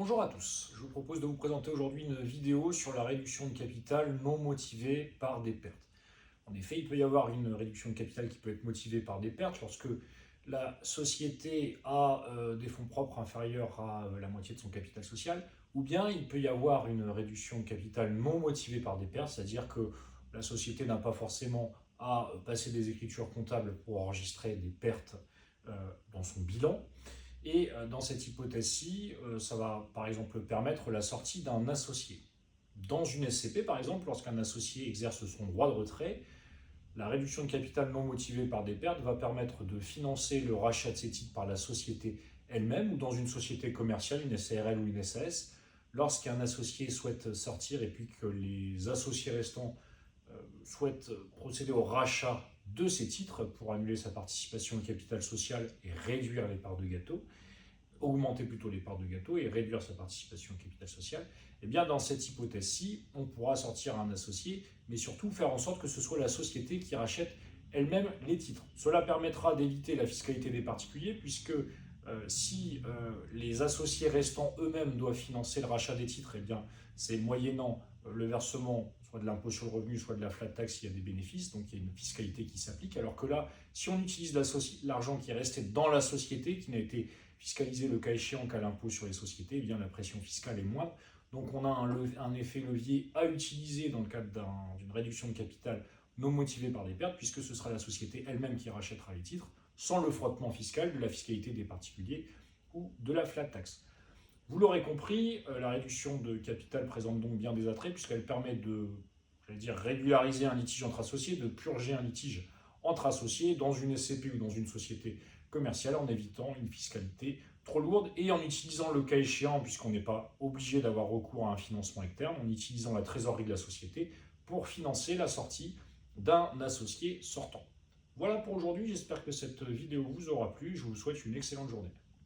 Bonjour à tous, je vous propose de vous présenter aujourd'hui une vidéo sur la réduction de capital non motivée par des pertes. En effet, il peut y avoir une réduction de capital qui peut être motivée par des pertes lorsque la société a des fonds propres inférieurs à la moitié de son capital social, ou bien il peut y avoir une réduction de capital non motivée par des pertes, c'est-à-dire que la société n'a pas forcément à passer des écritures comptables pour enregistrer des pertes euh, dans son bilan. Et dans cette hypothèse-ci, ça va par exemple permettre la sortie d'un associé. Dans une SCP, par exemple, lorsqu'un associé exerce son droit de retrait, la réduction de capital non motivée par des pertes va permettre de financer le rachat de ses titres par la société elle-même ou dans une société commerciale, une SARL ou une SAS. Lorsqu'un associé souhaite sortir et puis que les associés restants souhaitent procéder au rachat de ces titres pour annuler sa participation au capital social et réduire les parts de gâteau, augmenter plutôt les parts de gâteau et réduire sa participation au capital social, et bien dans cette hypothèse-ci, on pourra sortir un associé, mais surtout faire en sorte que ce soit la société qui rachète elle-même les titres. Cela permettra d'éviter la fiscalité des particuliers, puisque si les associés restants eux-mêmes doivent financer le rachat des titres, et bien c'est moyennant le versement soit de l'impôt sur le revenu, soit de la flat tax s'il y a des bénéfices, donc il y a une fiscalité qui s'applique, alors que là, si on utilise l'argent qui est resté dans la société, qui n'a été fiscalisé le cas échéant qu'à l'impôt sur les sociétés, eh bien la pression fiscale est moindre. Donc on a un effet levier à utiliser dans le cadre d'une réduction de capital non motivée par des pertes, puisque ce sera la société elle-même qui rachètera les titres, sans le frottement fiscal de la fiscalité des particuliers ou de la flat tax. Vous l'aurez compris, la réduction de capital présente donc bien des attraits, puisqu'elle permet de régulariser un litige entre associés, de purger un litige entre associés dans une SCP ou dans une société commerciale en évitant une fiscalité trop lourde et en utilisant le cas échéant, puisqu'on n'est pas obligé d'avoir recours à un financement externe, en utilisant la trésorerie de la société pour financer la sortie d'un associé sortant. Voilà pour aujourd'hui, j'espère que cette vidéo vous aura plu, je vous souhaite une excellente journée.